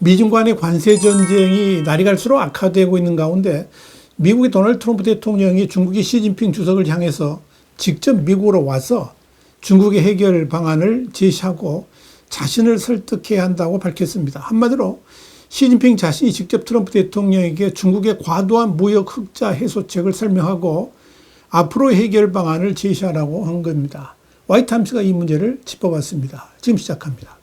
미중 간의 관세 전쟁이 날이 갈수록 악화되고 있는 가운데 미국의 도널드 트럼프 대통령이 중국의 시진핑 주석을 향해서 직접 미국으로 와서 중국의 해결 방안을 제시하고 자신을 설득해야 한다고 밝혔습니다. 한마디로 시진핑 자신이 직접 트럼프 대통령에게 중국의 과도한 무역 흑자 해소책을 설명하고 앞으로의 해결 방안을 제시하라고 한 겁니다. 화이트함스가 이 문제를 짚어봤습니다. 지금 시작합니다.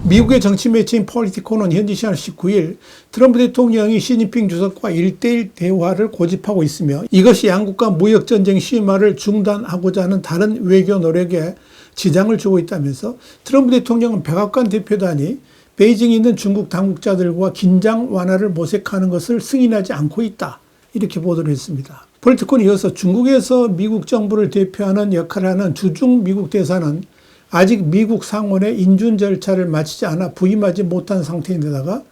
미국의 정치 매체인 폴리티코는 현지 시간 19일 트럼프 대통령이 시진핑 주석과 1대1 대화를 고집하고 있으며 이것이 양국간 무역전쟁 심화를 중단하고자 하는 다른 외교 노력에 지장을 주고 있다면서 트럼프 대통령은 백악관 대표단이 베이징에 있는 중국 당국자들과 긴장 완화를 모색하는 것을 승인하지 않고 있다. 이렇게 보도를 했습니다. 폴리티코는 이어서 중국에서 미국 정부를 대표하는 역할을 하는 주중 미국 대사는 아직 미국 상원의 인준 절차를 마치지 않아 부임하지 못한 상태인데다가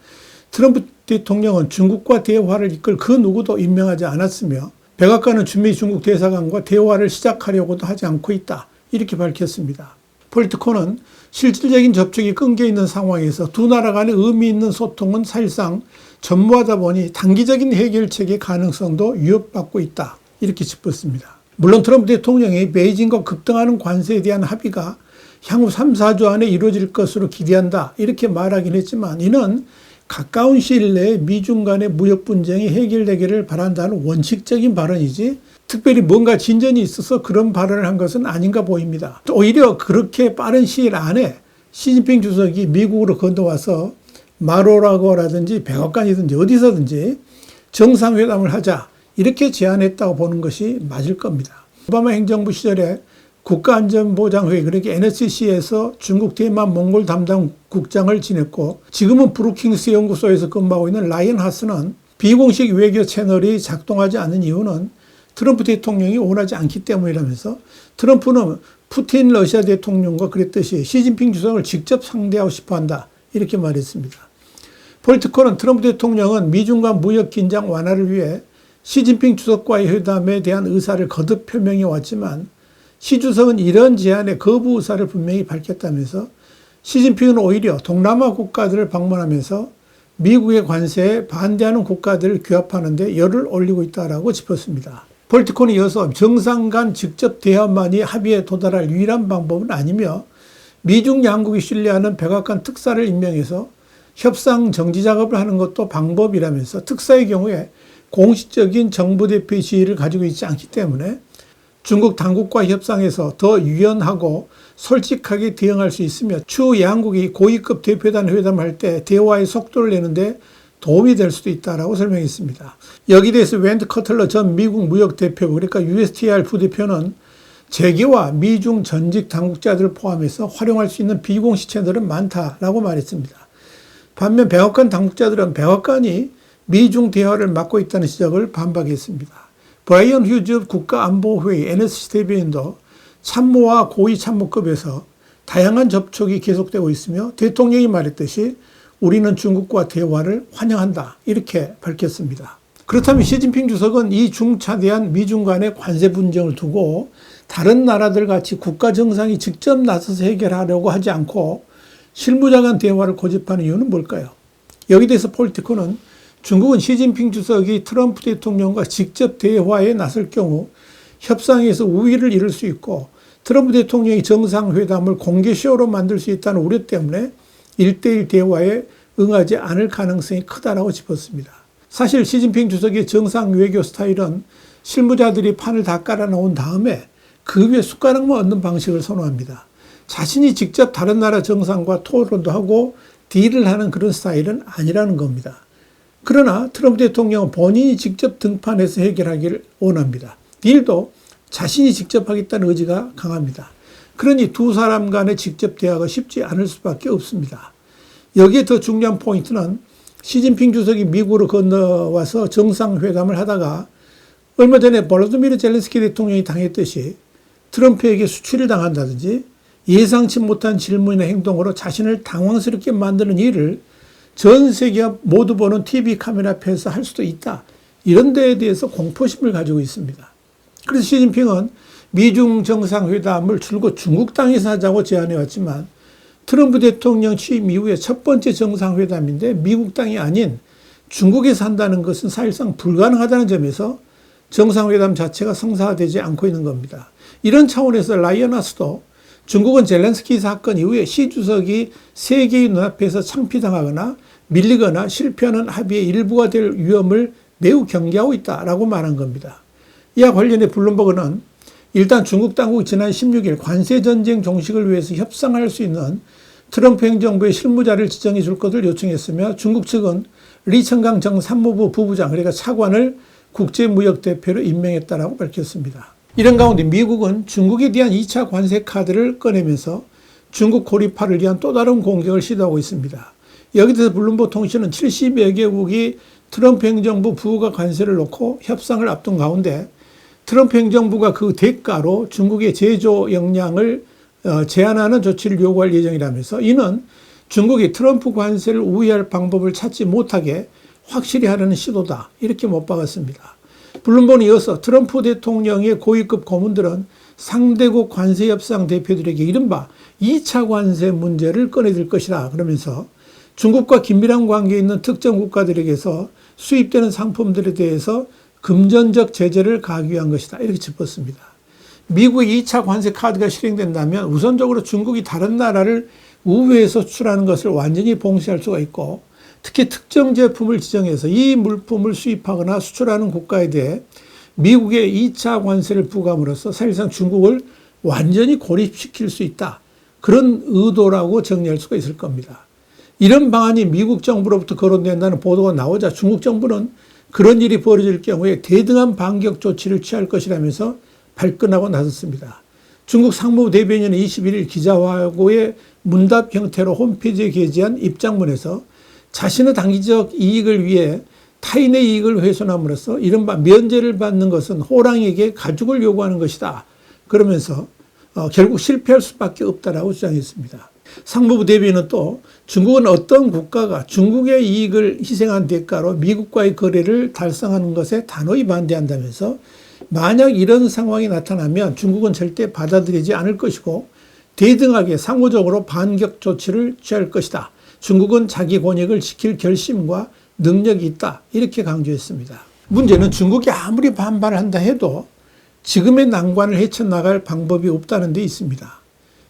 트럼프 대통령은 중국과 대화를 이끌 그 누구도 임명하지 않았으며 백악관은 주미 중국 대사관과 대화를 시작하려고도 하지 않고 있다. 이렇게 밝혔습니다. 폴리티코는 실질적인 접촉이 끊겨 있는 상황에서 두 나라 간의 의미 있는 소통은 사실상 전무하다 보니 단기적인 해결책의 가능성도 위협받고 있다. 이렇게 짚었습니다. 물론 트럼프 대통령이 베이징과 급등하는 관세에 대한 합의가 향후 3, 4주 안에 이루어질 것으로 기대한다. 이렇게 말하긴 했지만 이는 가까운 시일 내에 미중 간의 무역 분쟁이 해결되기를 바란다는 원칙적인 발언이지 특별히 뭔가 진전이 있어서 그런 발언을 한 것은 아닌가 보입니다. 오히려 그렇게 빠른 시일 안에 시진핑 주석이 미국으로 건너와서 마로라고라든지 백악관이든지 어디서든지 정상회담을 하자 이렇게 제안했다고 보는 것이 맞을 겁니다. 오바마 행정부 시절에 국가안전보장회의 그러니까 NSC에서 중국 대만 몽골 담당 국장을 지냈고 지금은 브루킹스 연구소에서 근무하고 있는 라이언 하스는 비공식 외교 채널이 작동하지 않는 이유는 트럼프 대통령이 원하지 않기 때문이라면서 트럼프는 푸틴 러시아 대통령과 그랬듯이 시진핑 주석을 직접 상대하고 싶어한다. 이렇게 말했습니다. 폴리티코는 트럼프 대통령은 미중 간 무역 긴장 완화를 위해 시진핑 주석과의 회담에 대한 의사를 거듭 표명해 왔지만 시 주석은 이런 제안에 거부 의사를 분명히 밝혔다면서 시진핑은 오히려 동남아 국가들을 방문하면서 미국의 관세에 반대하는 국가들을 규합하는 데 열을 올리고 있다고 짚었습니다. 폴리티코는 이어서 정상 간 직접 대화만이 합의에 도달할 유일한 방법은 아니며 미중 양국이 신뢰하는 백악관 특사를 임명해서 협상 정지 작업을 하는 것도 방법이라면서 특사의 경우에 공식적인 정부 대표의 지위를 가지고 있지 않기 때문에 중국 당국과 협상에서 더 유연하고 솔직하게 대응할 수 있으며 추후 양국이 고위급 대표단 회담할 때 대화의 속도를 내는데 도움이 될 수도 있다고 설명했습니다. 여기에 대해서 웬드 커틀러 전 미국 무역대표부 그러니까 USTR 부대표는 재계와 미중 전직 당국자들을 포함해서 활용할 수 있는 비공식 채널은 많다라고 말했습니다. 반면 백악관 당국자들은 백악관이 미중 대화를 맡고 있다는 지적을 반박했습니다. 브라이언 휴즈 국가안보회의 NSC 대변인도 참모와 고위 참모급에서 다양한 접촉이 계속되고 있으며 대통령이 말했듯이 우리는 중국과 대화를 환영한다. 이렇게 밝혔습니다. 그렇다면 시진핑 주석은 이 중차대한 미중 간의 관세 분쟁을 두고 다른 나라들 같이 국가 정상이 직접 나서서 해결하려고 하지 않고 실무자 간 대화를 고집하는 이유는 뭘까요? 여기에 대해서 폴리티코는 중국은 시진핑 주석이 트럼프 대통령과 직접 대화에 나설 경우 협상에서 우위를 이룰 수 있고 트럼프 대통령이 정상회담을 공개쇼로 만들 수 있다는 우려 때문에 1대1 대화에 응하지 않을 가능성이 크다라고 짚었습니다. 사실 시진핑 주석의 정상 외교 스타일은 실무자들이 판을 다 깔아놓은 다음에 그 위에 숟가락만 얹는 방식을 선호합니다. 자신이 직접 다른 나라 정상과 토론도 하고 딜을 하는 그런 스타일은 아니라는 겁니다. 그러나 트럼프 대통령은 본인이 직접 등판해서 해결하기를 원합니다. 딜도 자신이 직접 하겠다는 의지가 강합니다. 그러니 두 사람 간의 직접 대화가 쉽지 않을 수밖에 없습니다. 여기에 더 중요한 포인트는 시진핑 주석이 미국으로 건너와서 정상회담을 하다가 얼마 전에 볼로디미르 젤렌스키 대통령이 당했듯이 트럼프에게 수치를 당한다든지 예상치 못한 질문이나 행동으로 자신을 당황스럽게 만드는 일을 전 세계가 모두 보는 TV 카메라 앞에서 할 수도 있다. 이런 데에 대해서 공포심을 가지고 있습니다. 그래서 시진핑은 미중 정상회담을 줄곧 중국 땅에서 하자고 제안해왔지만 트럼프 대통령 취임 이후에 첫 번째 정상회담인데 미국 땅이 아닌 중국에서 한다는 것은 사실상 불가능하다는 점에서 정상회담 자체가 성사되지 않고 있는 겁니다. 이런 차원에서 라이언하스도 중국은 젤렌스키 사건 이후에 시 주석이 세계의 눈앞에서 창피당하거나 밀리거나 실패하는 합의의 일부가 될 위험을 매우 경계하고 있다라고 말한 겁니다. 이와 관련해 블룸버그는 일단 중국 당국이 지난 16일 관세전쟁 종식을 위해서 협상할 수 있는 트럼프 행정부의 실무자를 지정해 줄 것을 요청했으며 중국 측은 리청강 정 산무부 부부장 그러니까 차관을 국제무역대표로 임명했다라고 밝혔습니다. 이런 가운데 미국은 중국에 대한 2차 관세 카드를 꺼내면서 중국 고립화를 위한 또 다른 공격을 시도하고 있습니다. 여기에 대해서 블룸버그 통신은 70여 개국이 트럼프 행정부 부가 관세를 놓고 협상을 앞둔 가운데 트럼프 행정부가 그 대가로 중국의 제조 역량을 제한하는 조치를 요구할 예정이라면서 이는 중국이 트럼프 관세를 우회할 방법을 찾지 못하게 확실히 하려는 시도다 이렇게 못 박았습니다. 블룸버그는 이어서 트럼프 대통령의 고위급 고문들은 상대국 관세협상 대표들에게 이른바 2차 관세 문제를 꺼내들 것이다 그러면서 중국과 긴밀한 관계에 있는 특정 국가들에게서 수입되는 상품들에 대해서 금전적 제재를 가하기 위한 것이다 이렇게 짚었습니다. 미국의 2차 관세 카드가 실행된다면 우선적으로 중국이 다른 나라를 우회해서 수출하는 것을 완전히 봉쇄할 수가 있고 특히 특정 제품을 지정해서 이 물품을 수입하거나 수출하는 국가에 대해 미국의 2차 관세를 부과함으로써 사실상 중국을 완전히 고립시킬 수 있다. 그런 의도라고 정리할 수가 있을 겁니다. 이런 방안이 미국 정부로부터 거론된다는 보도가 나오자 중국 정부는 그런 일이 벌어질 경우에 대등한 반격 조치를 취할 것이라면서 발끈하고 나섰습니다. 중국 상무부 대변인은 21일 기자회견의 문답 형태로 홈페이지에 게재한 입장문에서 자신의 단기적 이익을 위해 타인의 이익을 훼손함으로써 이른바 면제를 받는 것은 호랑이에게 가죽을 요구하는 것이다. 그러면서 결국 실패할 수밖에 없다라고 주장했습니다. 상무부 대변인은 또 중국은 어떤 국가가 중국의 이익을 희생한 대가로 미국과의 거래를 달성하는 것에 단호히 반대한다면서 만약 이런 상황이 나타나면 중국은 절대 받아들이지 않을 것이고 대등하게 상호적으로 반격 조치를 취할 것이다. 중국은 자기 권익을 지킬 결심과 능력이 있다. 이렇게 강조했습니다. 문제는 중국이 아무리 반발을 한다 해도 지금의 난관을 헤쳐나갈 방법이 없다는 데 있습니다.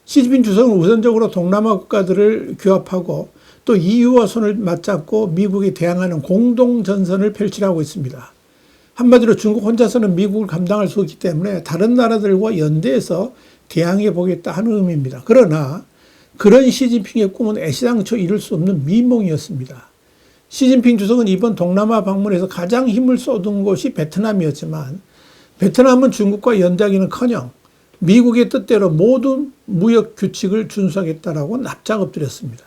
시진핑 주석은 우선적으로 동남아 국가들을 규합하고 또 EU와 손을 맞잡고 미국에 대항하는 공동전선을 펼치라고 있습니다. 한마디로 중국 혼자서는 미국을 감당할 수 없기 때문에 다른 나라들과 연대해서 대항해 보겠다 하는 의미입니다. 그러나 그런 시진핑의 꿈은 애시당초 이룰 수 없는 미몽이었습니다. 시진핑 주석은 이번 동남아 방문에서 가장 힘을 쏟은 곳이 베트남이었지만 베트남은 중국과 연대하기는커녕 미국의 뜻대로 모든 무역 규칙을 준수하겠다라고 납작 엎드렸습니다.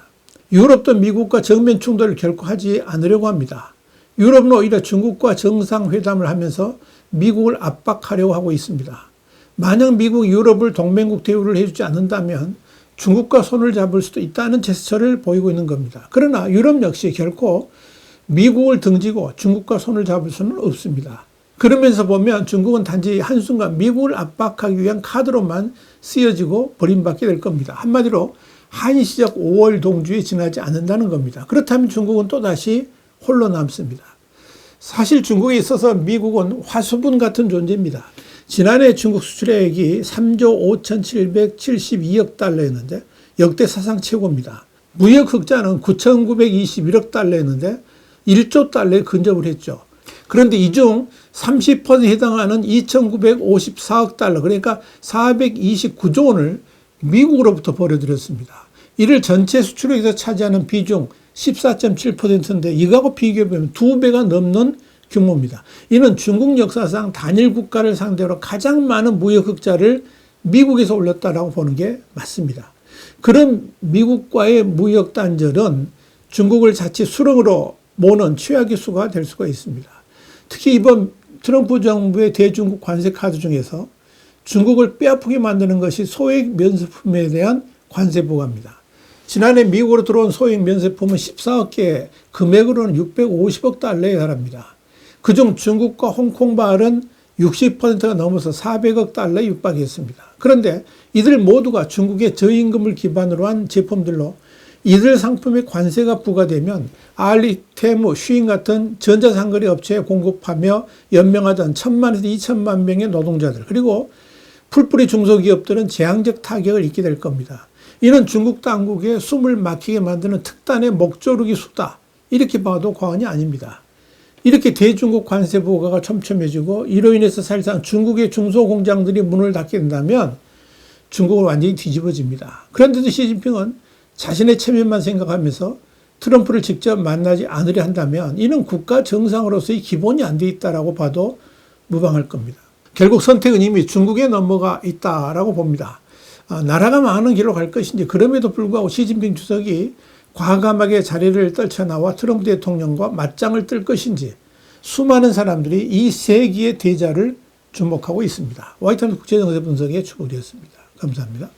유럽도 미국과 정면 충돌을 결코 하지 않으려고 합니다. 유럽은 오히려 중국과 정상회담을 하면서 미국을 압박하려고 하고 있습니다. 만약 미국이 유럽을 동맹국 대우를 해주지 않는다면 중국과 손을 잡을 수도 있다는 제스처를 보이고 있는 겁니다. 그러나 유럽 역시 결코 미국을 등지고 중국과 손을 잡을 수는 없습니다. 그러면서 보면 중국은 단지 한순간 미국을 압박하기 위한 카드로만 쓰여지고 버림받게 될 겁니다. 한마디로 한시적 5월 동주에 지나지 않는다는 겁니다. 그렇다면 중국은 또다시 홀로 남습니다. 사실 중국에 있어서 미국은 화수분 같은 존재입니다. 지난해 중국 수출액이 3조 5,772억 달러였는데 역대 사상 최고입니다. 무역 흑자는 9,921억 달러였는데 1조 달러에 근접을 했죠. 그런데 이 중 30%에 해당하는 2,954억 달러, 그러니까 429조 원을 미국으로부터 벌어들였습니다. 이를 전체 수출액에서 차지하는 비중 14.7%인데 이거하고 비교해보면 2배가 넘는 규모입니다. 이는 중국 역사상 단일 국가를 상대로 가장 많은 무역 흑자를 미국에서 올렸다라고 보는 게 맞습니다. 그런 미국과의 무역 단절은 중국을 자칫 수렁으로 모는 최악의 수가 될 수가 있습니다. 특히 이번 트럼프 정부의 대중국 관세 카드 중에서 중국을 뼈아프게 만드는 것이 소액 면세품에 대한 관세 부과입니다. 지난해 미국으로 들어온 소액 면세품은 14억 개, 금액으로는 650억 달러에 달합니다. 그중 중국과 홍콩 발은 60%가 넘어서 400억 달러에 육박했습니다. 그런데 이들 모두가 중국의 저임금을 기반으로 한 제품들로 이들 상품에 관세가 부과되면 알리, 테무, 쉬인 같은 전자상거래 업체에 공급하며 연명하던 1,000만에서 2천만 명의 노동자들 그리고 풀뿌리 중소기업들은 재앙적 타격을 입게 될 겁니다. 이는 중국 당국의 숨을 막히게 만드는 특단의 목조르기 수다. 이렇게 봐도 과언이 아닙니다. 이렇게 대중국 관세 부과가 촘촘해지고 이로 인해서 사실상 중국의 중소공장들이 문을 닫게 된다면 중국은 완전히 뒤집어집니다. 그런데도 시진핑은 자신의 체면만 생각하면서 트럼프를 직접 만나지 않으려 한다면 이는 국가 정상으로서의 기본이 안 돼 있다라고 봐도 무방할 겁니다. 결국 선택은 이미 중국에 넘어가 있다라고 봅니다. 나라가 망하는 길로 갈 것인지 그럼에도 불구하고 시진핑 주석이 과감하게 자리를 떨쳐나와 트럼프 대통령과 맞짱을 뜰 것인지 수많은 사람들이 이 세기의 대자를 주목하고 있습니다. 화이트하우스 국제정세 분석의 추구리였습니다. 감사합니다.